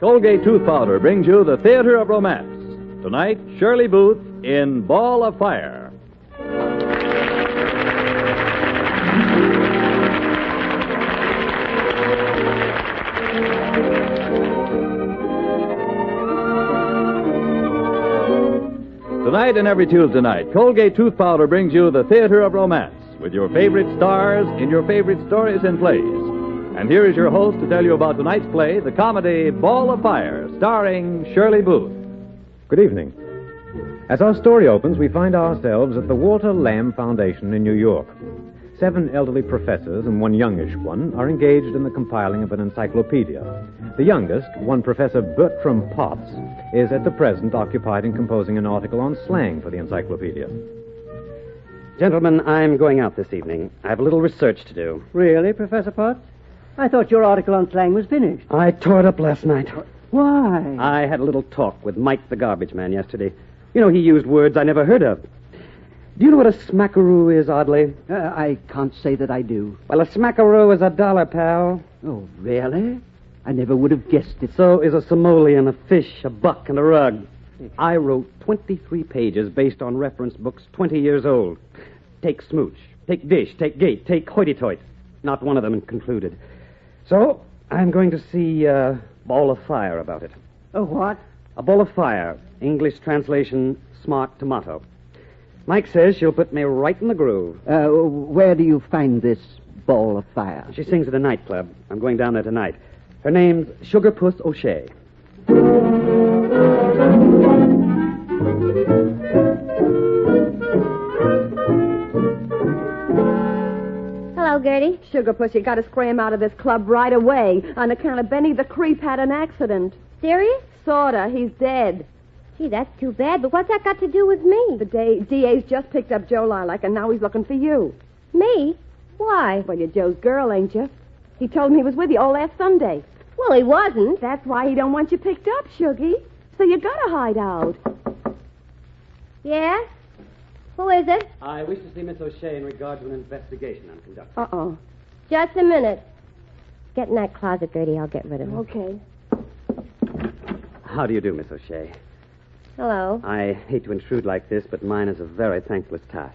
Colgate Tooth Powder brings you the Theater of Romance. Tonight, Shirley Booth in Ball of Fire. Tonight and every Tuesday night, Colgate Tooth Powder brings you the Theater of Romance with your favorite stars in your favorite stories and plays. And here is your host to tell you about tonight's play, the comedy Ball of Fire, starring Shirley Booth. Good evening. As our story opens, we find ourselves at the Walter Lamb Foundation in New York. 7 elderly professors and 1 youngish one are engaged in the compiling of an encyclopedia. The youngest, one Professor Bertram Potts, is at the present occupied in composing an article on slang for the encyclopedia. Gentlemen, I'm going out this evening. I have a little research to do. Really, Professor Potts? I thought your article on slang was finished. I tore it up last night. Why? I had a little talk with Mike the garbage man yesterday. You know, he used words I never heard of. Do you know what a smackaroo is, Audley? I can't say that I do. Well, a smackaroo is $1, pal. Oh, really? I never would have guessed it. So is a simoleon, a fish, a buck, and a rug. I wrote 23 pages based on reference books 20 years old. Take smooch, take dish, take gate, take hoity-toity. Not one of them concluded. So, I'm going to see Ball of Fire about it. Oh, what? A Ball of Fire. English translation, smart tomato. Mike says she'll put me right in the groove. Where do you find this Ball of Fire? She sings at a nightclub. I'm going down there tonight. Her name's Sugar Puss O'Shea. Hello, Gertie. Sugar Puss, you got to scram out of this club right away on account of Benny the Creep had an accident. Serious? Sorta. He's dead. Gee, that's too bad, but what's that got to do with me? The DA's just picked up Joe Lilac, and now he's looking for you. Me? Why? Well, you're Joe's girl, ain't you? He told me he was with you all last Sunday. Well, he wasn't. That's why he don't want you picked up, Shuggy. So you gotta hide out. Yeah? Who is it? I wish to see Miss O'Shea in regard to an investigation I'm conducting. Uh-oh. Just a minute. Get in that closet, Gertie. I'll get rid of him. Okay. How do you do, Miss O'Shea? Hello. I hate to intrude like this, but mine is a very thankless task.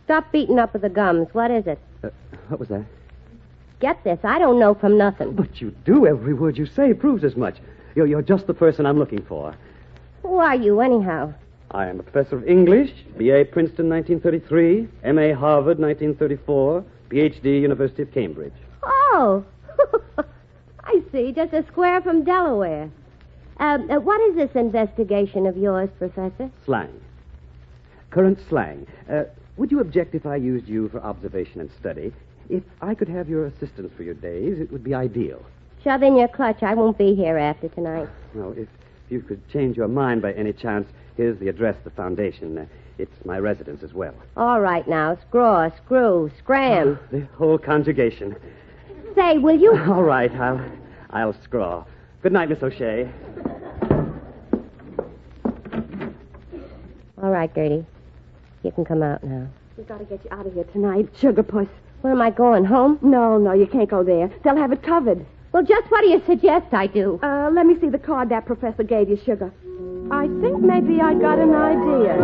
Stop beating up with the gums. What is it? What was that? Get this. I don't know from nothing. But you do. Every word you say proves as much. You're just the person I'm looking for. Who are you, anyhow? I am a professor of English, B.A. Princeton, 1933, M.A. Harvard, 1934, Ph.D. University of Cambridge. Oh. I see. Just a square from Delaware. What is this investigation of yours, Professor? Slang. Current slang. Would you object if I used you for observation and study? If I could have your assistance for your days, it would be ideal. Shove in your clutch. I won't be here after tonight. Well, if you could change your mind by any chance, here's the address of the foundation. It's my residence as well. All right now. Scraw, screw, scram. The whole conjugation. Say, will you... All right, I'll scraw. Good night, Miss O'Shea. All right, Gertie. You can come out now. We gotta get you out of here tonight, Sugar Puss. Where am I going, home? No, you can't go there. They'll have it covered. Well, just what do you suggest I do? Let me see the card that professor gave you, Sugar. I think maybe I got an idea.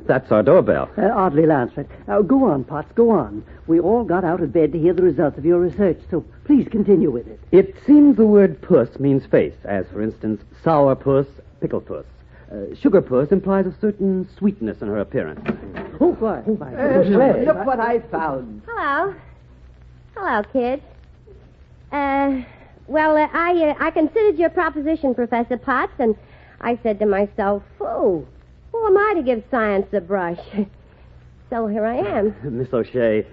That's our doorbell. Oddly answered. Go on, Potts, go on. We all got out of bed to hear the results of your research, so please continue with it. It seems the word puss means face, as, for instance, sour puss, pickle puss. Sugar puss implies a certain sweetness in her appearance. Oh, why? Look what I found. Hello. Hello, kid. I considered your proposition, Professor Potts, and I said to myself, who am I to give science a brush? So here I am. Miss O'Shea,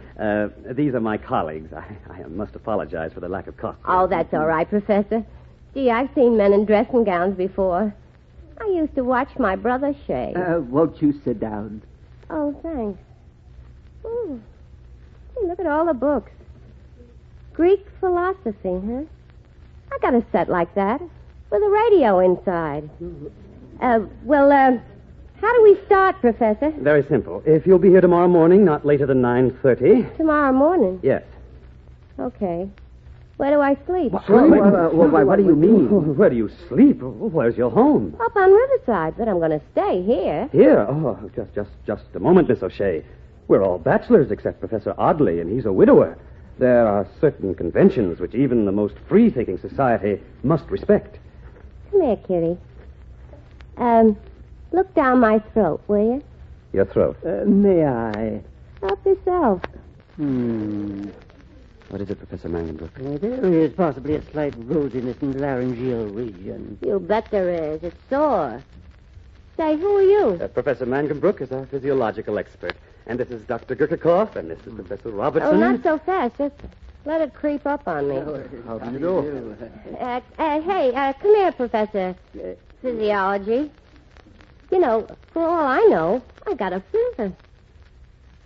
these are my colleagues. I must apologize for the lack of costume. Oh, that's all right, Professor. Gee, I've seen men in dressing gowns before. I used to watch my brother shave. Won't you sit down? Oh, thanks. Ooh. Hey, look at all the books. Greek philosophy, huh? I got a set like that. with a radio inside. How do we start, Professor? Very simple. If you'll be here tomorrow morning, not later than 9:30. Tomorrow morning? Yes. Okay. Where do I sleep? What do you mean? Where do you sleep? Where's your home? Up on Riverside, but I'm going to stay here. Here? Oh, just a moment, Miss O'Shea. We're all bachelors except Professor Audley, and he's a widower. There are certain conventions which even the most free-thinking society must respect. Come here, Kitty. Look down my throat, will you? Your throat? May I? Help yourself. What is it, Professor Mangenbrook? There is possibly a slight rosiness in the laryngeal region. You bet there is. It's sore. Say, who are you? Professor Mangenbrook is our physiological expert. And this is Dr. Gurkakov, and this is Professor Robertson. Oh, not so fast. Just let it creep up on me. How do you do? Hey, come here, Professor. Physiology. You know, for all I know, I got a fever.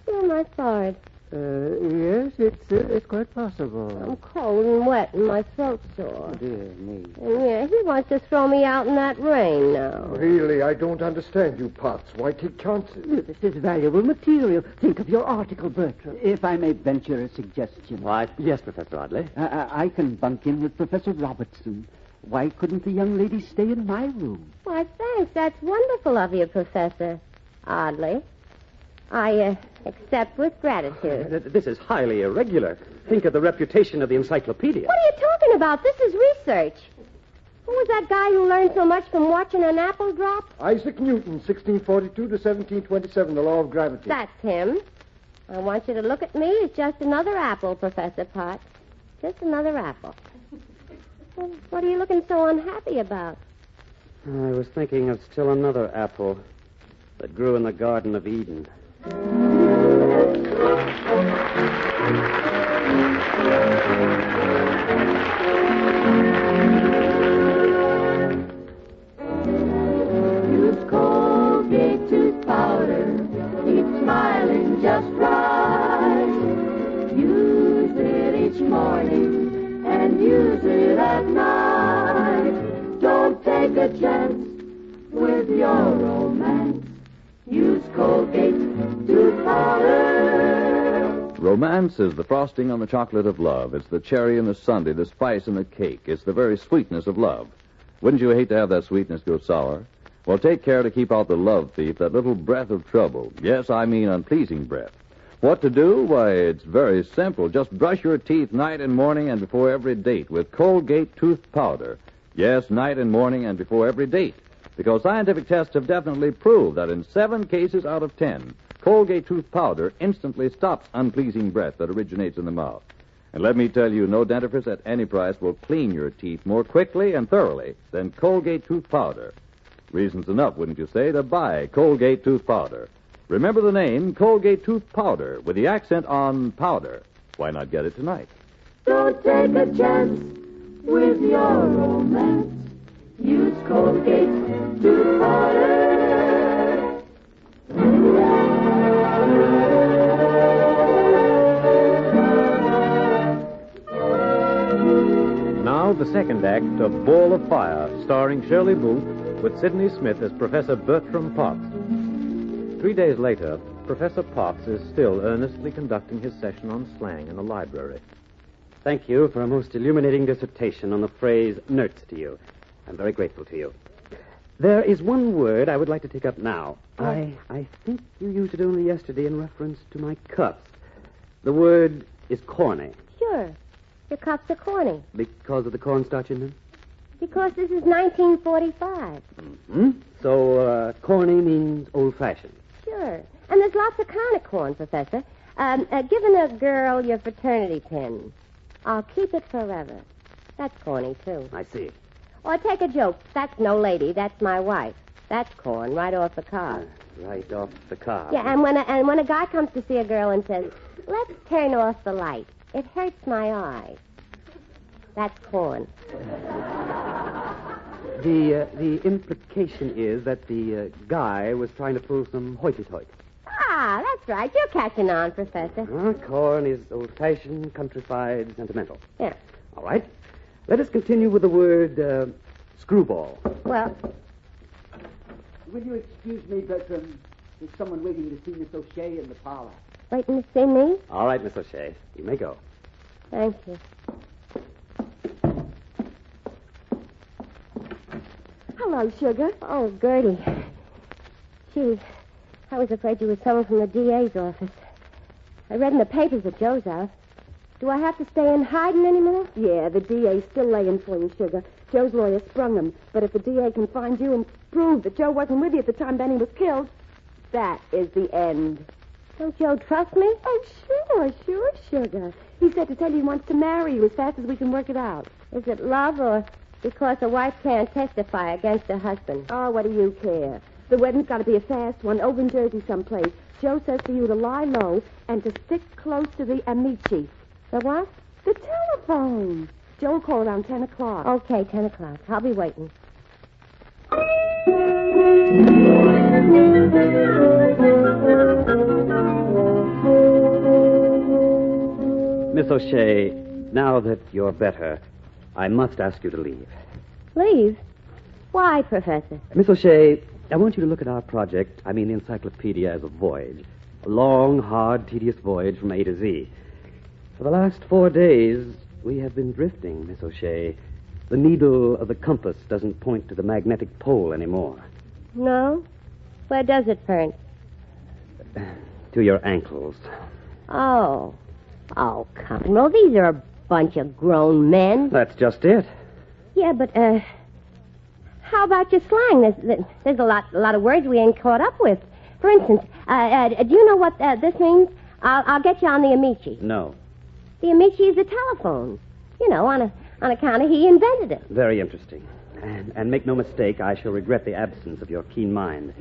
Feel my forehead. Yes, it's quite possible. I'm cold and wet, and my throat's sore. Dear me. And yeah, he wants to throw me out in that rain now. Really, I don't understand you, Potts. Why take chances? This is valuable material. Think of your article, Bertram. If I may venture a suggestion. Why, yes, Professor Audley. I can bunk in with Professor Robertson. Why couldn't the young lady stay in my room? Why, thanks. That's wonderful of you, Professor. Oddly. I accept with gratitude. This is highly irregular. Think of the reputation of the encyclopedia. What are you talking about? This is research. Who was that guy who learned so much from watching an apple drop? Isaac Newton, 1642 to 1727, the law of gravity. That's him. I want you to look at me as just another apple, Professor Potts. Just another apple. Well, what are you looking so unhappy about? I was thinking of still another apple that grew in the Garden of Eden. Use Colgate tooth powder. Keep smiling just right. Use it each morning and use it at night. Don't take a chance with your romance. Use Colgate tooth powder. Romance is the frosting on the chocolate of love. It's the cherry in the sundae, the spice in the cake. It's the very sweetness of love. Wouldn't you hate to have that sweetness go sour? Well, take care to keep out the love thief, that little breath of trouble. Yes, I mean unpleasing breath. What to do? Why, it's very simple. Just brush your teeth night and morning and before every date with Colgate tooth powder. Yes, night and morning and before every date. Because scientific tests have definitely proved that in 7 cases out of 10, Colgate tooth powder instantly stops unpleasing breath that originates in the mouth. And let me tell you, no dentifrice at any price will clean your teeth more quickly and thoroughly than Colgate tooth powder. Reasons enough, wouldn't you say, to buy Colgate tooth powder. Remember the name, Colgate tooth powder, with the accent on powder. Why not get it tonight? Don't take a chance with your romance. Use Colgate tooth powder. Now the second act of Ball of Fire, starring Shirley Booth, with Sidney Smith as Professor Bertram Potts. 3 days later, Professor Potts is still earnestly conducting his session on slang in the library. Thank you for a most illuminating dissertation on the phrase nerds to you. I'm very grateful to you. There is one word I would like to take up now. I think you used it only yesterday in reference to my cups. The word is corny. Sure. Your cups are corny. Because of the cornstarch in them? Because this is 1945. Mm-hmm. So, corny means old-fashioned. Sure. And there's lots of kind of corn, Professor. Giving a girl your fraternity pin. I'll keep it forever. That's corny, too. I see. Or take a joke. That's no lady. That's my wife. That's corn, right off the car. Right off the car. Yeah, and when a guy comes to see a girl and says, "Let's turn off the light. It hurts my eye." That's corn. The implication is that the guy was trying to pull some hoity-toity. Ah, that's right. You're catching on, Professor. Corn is old-fashioned, countrified, sentimental. Yeah. All right. Let us continue with the word Screwball. Well, Will you excuse me, Bertram? There's someone waiting to see Miss O'Shea in the parlor. waiting to see me? All right, Miss O'Shea. You may go. Thank you. Hello, Sugar. Oh, Gertie. Gee, I was afraid you were someone from the DA's office. I read in the papers that Joe's out. Do I have to stay in hiding anymore? Yeah, the DA's still laying for you, Sugar. Joe's lawyer sprung him. But if the DA can find you and prove that Joe wasn't with you at the time Benny was killed, that is the end. Don't Joe trust me? Oh, sure, Sugar. He said to tell you he wants to marry you as fast as we can work it out. Is it love or because a wife can't testify against her husband? Oh, what do you care? The wedding's got to be a fast one over in Jersey someplace. Joe says for you to lie low and to stick close to the amici. The what? The telephone. Joe will call around 10 o'clock. Okay, 10 o'clock. I'll be waiting. Miss O'Shea, now that you're better, I must ask you to leave. Leave? Why, Professor? Miss O'Shea, I want you to look at our project, the encyclopedia, as a voyage. A long, hard, tedious voyage from A to Z. For the last 4 days, we have been drifting, Miss O'Shea. The needle of the compass doesn't point to the magnetic pole anymore. No? Where does it point? To your ankles. Oh. Oh, come on. Well, these are a bunch of grown men. That's just it. Yeah, but, how about your slang? There's a lot of words we ain't caught up with. For instance, do you know what this means? I'll get you on the Amici. No. The Amici is the telephone. You know, on account of he invented it. Very interesting. And make no mistake, I shall regret the absence of your keen mind.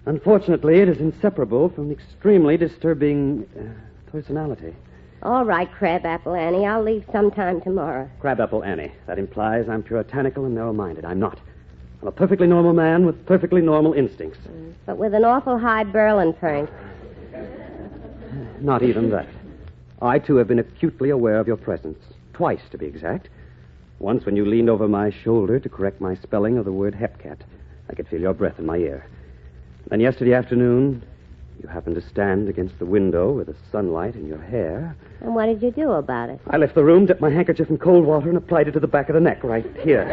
Unfortunately, it is inseparable from extremely disturbing personality. All right, Crabapple Annie. I'll leave sometime tomorrow. Crabapple Annie. That implies I'm puritanical and narrow-minded. I'm not. I'm a perfectly normal man with perfectly normal instincts. But with an awful high Berlin point. Not even that. I, too, have been acutely aware of your presence. Twice, to be exact. Once when you leaned over my shoulder to correct my spelling of the word hepcat. I could feel your breath in my ear. Then yesterday afternoon, you happened to stand against the window with the sunlight in your hair. And what did you do about it? I left the room, dipped my handkerchief in cold water, and applied it to the back of the neck, right here.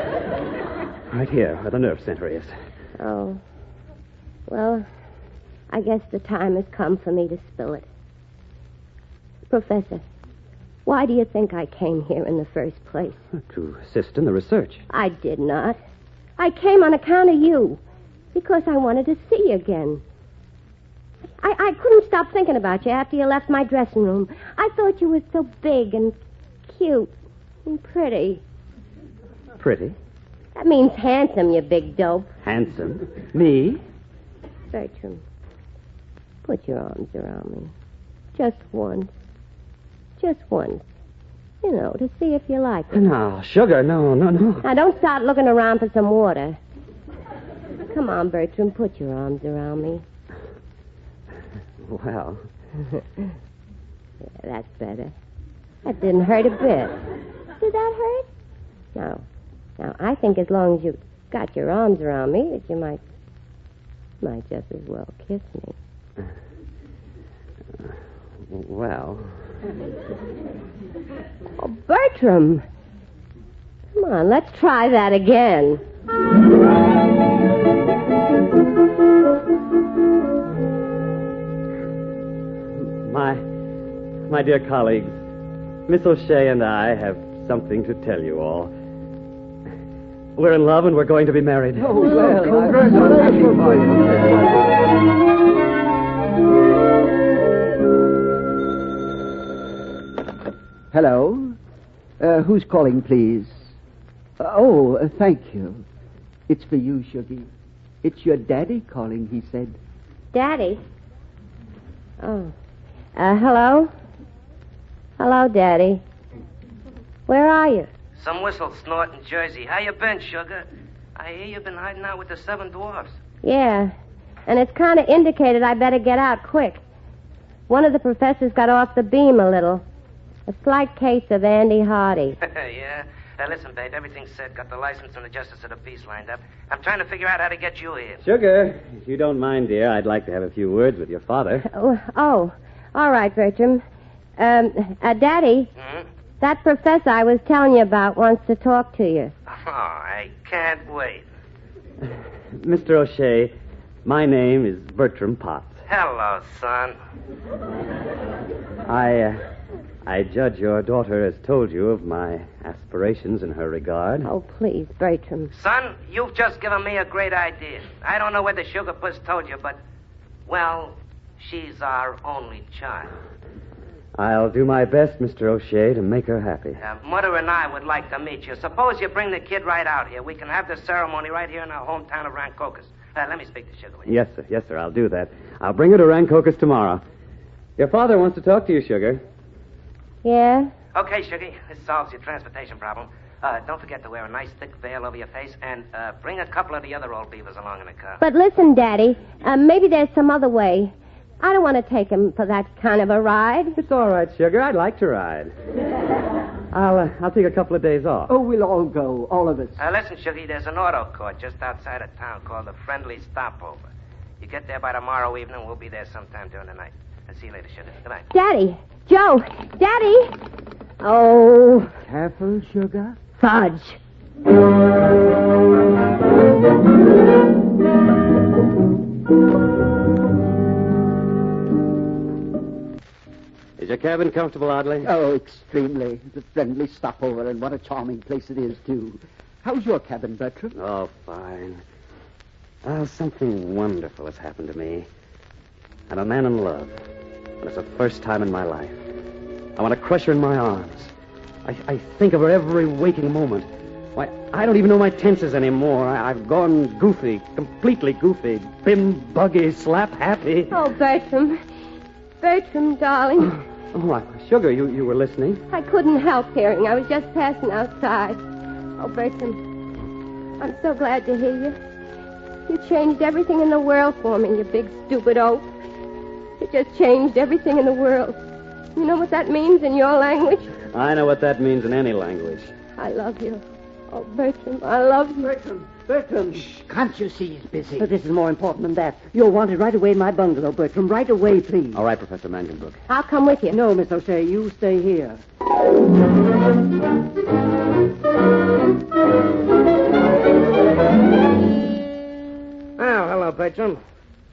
Right here, where the nerve center is. Oh. Well, I guess the time has come for me to spill it. Professor, why do you think I came here in the first place? To assist in the research. I did not. I came on account of you. Because I wanted to see you again. I couldn't stop thinking about you after you left my dressing room. I thought you were so big and cute and pretty. Pretty? That means handsome, you big dope. Handsome? Me? Bertram, put your arms around me. Just once. Just once. You know, to see if you like it. No, sugar, no. Now, don't start looking around for some water. Come on, Bertram, put your arms around me. Well. Yeah, that's better. That didn't hurt a bit. Did that hurt? No. Now, I think as long as you got your arms around me, that you might just as well kiss me. Well. Oh, Bertram. Come on, let's try that again. My dear colleagues, Miss O'Shea and I have something to tell you all. We're in love and we're going to be married. Oh, well, congratulations. Hello? Who's calling, please? Thank you. It's for you, Shuggy. It's your daddy calling, he said. Daddy? Oh. Hello? Hello, Daddy. Where are you? Some whistle snorting Jersey. How you been, sugar? I hear you've been hiding out with the 7 dwarfs. Yeah. And it's kind of indicated I better get out quick. One of the professors got off the beam a little. A slight case of Andy Hardy. Yeah? Listen, babe, everything's set. Got the license and the justice of the peace lined up. I'm trying to figure out how to get you here. Sugar, if you don't mind, dear, I'd like to have a few words with your father. Oh, all right, Bertram. Daddy, that professor I was telling you about wants to talk to you. Oh, I can't wait. Mr. O'Shea, my name is Bertram Potts. Hello, son. I judge your daughter has told you of my aspirations in her regard. Oh, please, Bertram. Son, you've just given me a great idea. I don't know whether Sugar Puss told you, but, well, she's our only child. I'll do my best, Mr. O'Shea, to make her happy. Mother and I would like to meet you. Suppose you bring the kid right out here. We can have the ceremony right here in our hometown of Rancocas. Let me speak to Sugar with you. Yes, sir, I'll do that. I'll bring her to Rancocas tomorrow. Your father wants to talk to you, Sugar. Yeah? Okay, Sugar. This solves your transportation problem. Don't forget to wear a nice thick veil over your face and bring a couple of the other old beavers along in the car. But listen, Daddy, maybe there's some other way. I don't want to take him for that kind of a ride. It's all right, Sugar. I'd like to ride. I'll take a couple of days off. Oh, we'll all go, all of us. Listen, Sugar, there's an auto court just outside of town called the Friendly Stopover. You get there by tomorrow evening. We'll be there sometime during the night. I'll see you later, Sugar. Good night. Daddy! Joe! Daddy! Oh. Careful, Sugar. Fudge. Is your cabin comfortable, Audley? Oh, extremely. It's a Friendly Stopover, and what a charming place it is, too. How's your cabin, Bertram? Oh, fine. Oh, something wonderful has happened to me. I'm a man in love, and it's the first time in my life. I want to crush her in my arms. I think of her every waking moment. Why, I don't even know my tenses anymore. I've gone goofy, completely goofy. Bim, buggy, slap, happy. Oh, Bertram. Bertram, darling. Oh, Sugar, you were listening? I couldn't help hearing. I was just passing outside. Oh, Bertram, I'm so glad to hear you. You changed everything in the world for me, you big stupid oaf. You just changed everything in the world. You know what that means in your language? I know what that means in any language. I love you. Oh, Bertram, I love you. Bertram. Shh, can't you see he's busy? But this is more important than that. You're wanted right away in my bungalow, Bertram. Right away, please. All right, Professor Manganbrook. I'll come with you. No, Miss O'Shea, you stay here. Oh, hello, Bertram.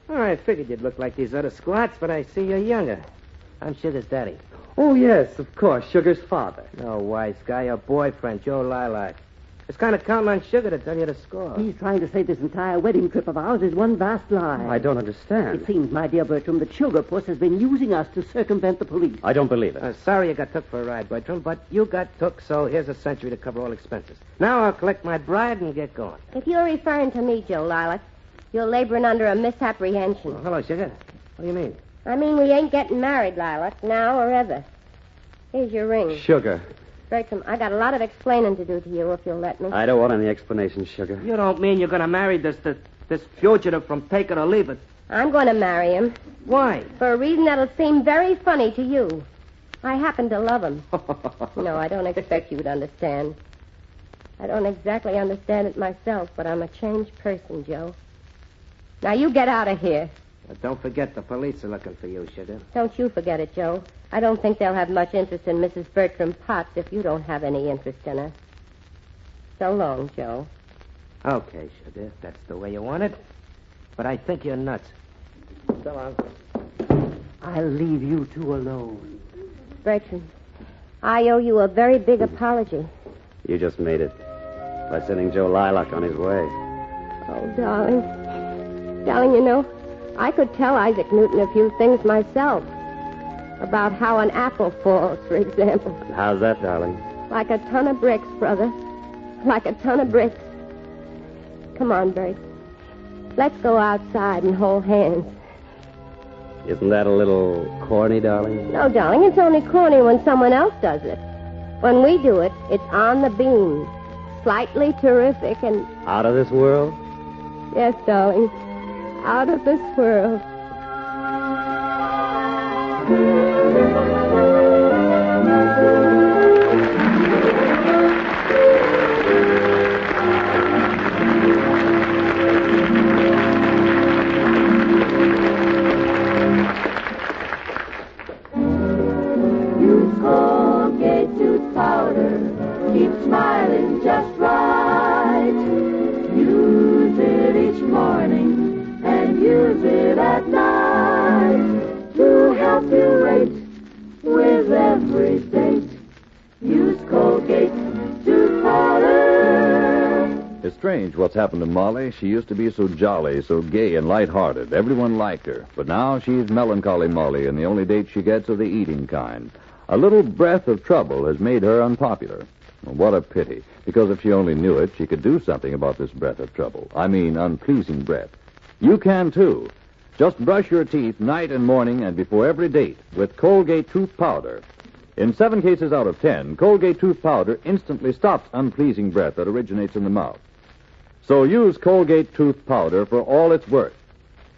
Oh, I figured you'd look like these other squats, but I see you're younger. I'm Sugar's daddy. Oh, yes, of course, Sugar's father. No, wise guy, your boyfriend, Joe Lilac. It's kind of counting on Sugar to tell you the score. He's trying to say this entire wedding trip of ours is one vast lie. I don't understand. It seems, my dear Bertram, that Sugar Puss has been using us to circumvent the police. I don't believe it. Sorry you got took for a ride, Bertram, but you got took, so here's a century to cover all expenses. Now I'll collect my bride and get going. If you're referring to me, Joe Lilac, you're laboring under a misapprehension. Oh, hello, Sugar. What do you mean? I mean, we ain't getting married, Lilac, now or ever. Here's your ring. Sugar. Bertram, I got a lot of explaining to do to you if you'll let me. I don't want any explanations, Sugar. You don't mean you're going to marry this fugitive from Take It or Leave It? I'm going to marry him. Why? For a reason that'll seem very funny to you. I happen to love him. No, I don't expect you to understand. I don't exactly understand it myself, but I'm a changed person, Joe. Now, you get out of here. Don't forget the police are looking for you, Sugar. Don't you forget it, Joe. I don't think they'll have much interest in Mrs. Bertram Potts if you don't have any interest in her. So long, Joe. Okay, Sugar, if that's the way you want it. But I think you're nuts. So long. I'll leave you two alone. Bertram, I owe you a very big apology. You just made it by sending Joe Lilac on his way. Oh, darling. Darling, you know, I could tell Isaac Newton a few things myself. About how an apple falls, for example. How's that, darling? Like a ton of bricks, brother. Like a ton of bricks. Come on, Bert. Let's go outside and hold hands. Isn't that a little corny, darling? No, darling, it's only corny when someone else does it. When we do it, it's on the beam. Slightly terrific and... Out of this world? Yes, darling. Out of this world. strange what's happened to Molly. She used to be so jolly, so gay and light-hearted. Everyone liked her. But now she's melancholy Molly, and the only dates she gets are the eating kind. A little breath of trouble has made her unpopular. Well, what a pity, because if she only knew it, she could do something about this breath of trouble. I mean, unpleasing breath. You can, too. Just brush your teeth night and morning and before every date with Colgate tooth powder. In 7 cases out of 10, Colgate tooth powder instantly stops unpleasing breath that originates in the mouth. So use Colgate tooth powder for all it's worth.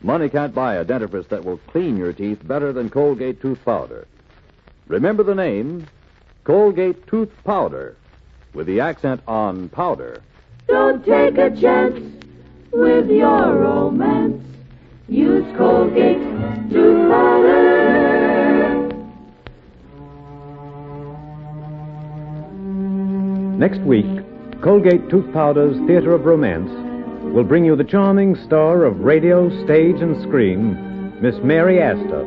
Money can't buy a dentifrice that will clean your teeth better than Colgate tooth powder. Remember the name, Colgate tooth powder, with the accent on powder. Don't take a chance with your romance. Use Colgate tooth powder. Next week, Colgate Tooth Powder's Theater of Romance will bring you the charming star of radio, stage, and screen, Miss Mary Astor,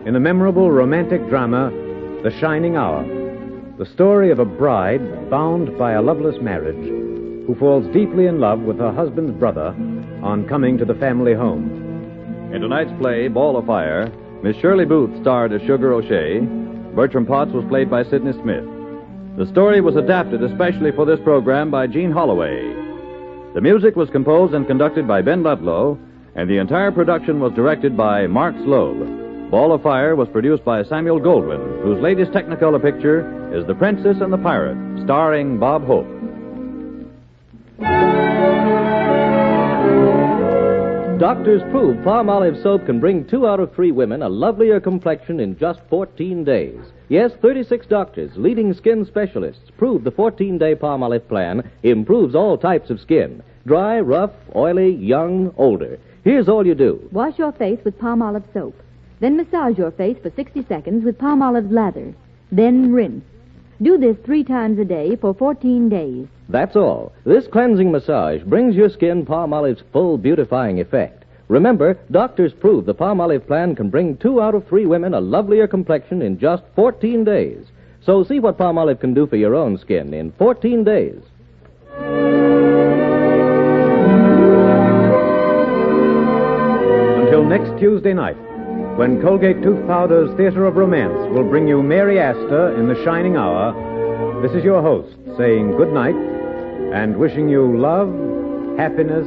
in the memorable romantic drama, The Shining Hour, the story of a bride bound by a loveless marriage who falls deeply in love with her husband's brother on coming to the family home. In tonight's play, Ball of Fire, Miss Shirley Booth starred as Sugar O'Shea. Bertram Potts was played by Sidney Smith. The story was adapted especially for this program by Gene Holloway. The music was composed and conducted by Ben Ludlow, and the entire production was directed by Mark Slobe. Ball of Fire was produced by Samuel Goldwyn, whose latest Technicolor picture is The Princess and the Pirate, starring Bob Hope. Doctors prove Palmolive soap can bring 2 out of 3 women a lovelier complexion in just 14 days. Yes, 36 doctors, leading skin specialists, prove the 14-day Palmolive plan improves all types of skin. Dry, rough, oily, young, older. Here's all you do. Wash your face with Palmolive soap. Then massage your face for 60 seconds with Palmolive lather. Then rinse. Do this 3 times a day for 14 days. That's all. This cleansing massage brings your skin Palmolive's full beautifying effect. Remember, doctors prove the Palmolive plan can bring 2 out of 3 women a lovelier complexion in just 14 days. So see what Palmolive can do for your own skin in 14 days. Until next Tuesday night, when Colgate Tooth Powder's Theater of Romance will bring you Mary Astor in The Shining Hour, this is your host saying good night and wishing you love, happiness,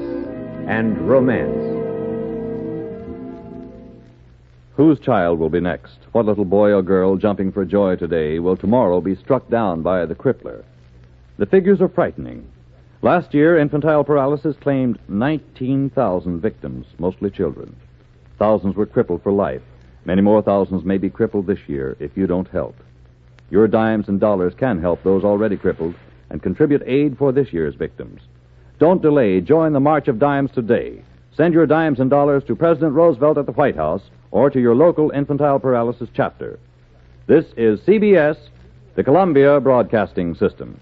and romance. Whose child will be next? What little boy or girl jumping for joy today will tomorrow be struck down by the crippler? The figures are frightening. Last year, infantile paralysis claimed 19,000 victims, mostly children. Thousands were crippled for life. Many more thousands may be crippled this year if you don't help. Your dimes and dollars can help those already crippled and contribute aid for this year's victims. Don't delay. Join the March of Dimes today. Send your dimes and dollars to President Roosevelt at the White House or to your local infantile paralysis chapter. This is CBS, the Columbia Broadcasting System.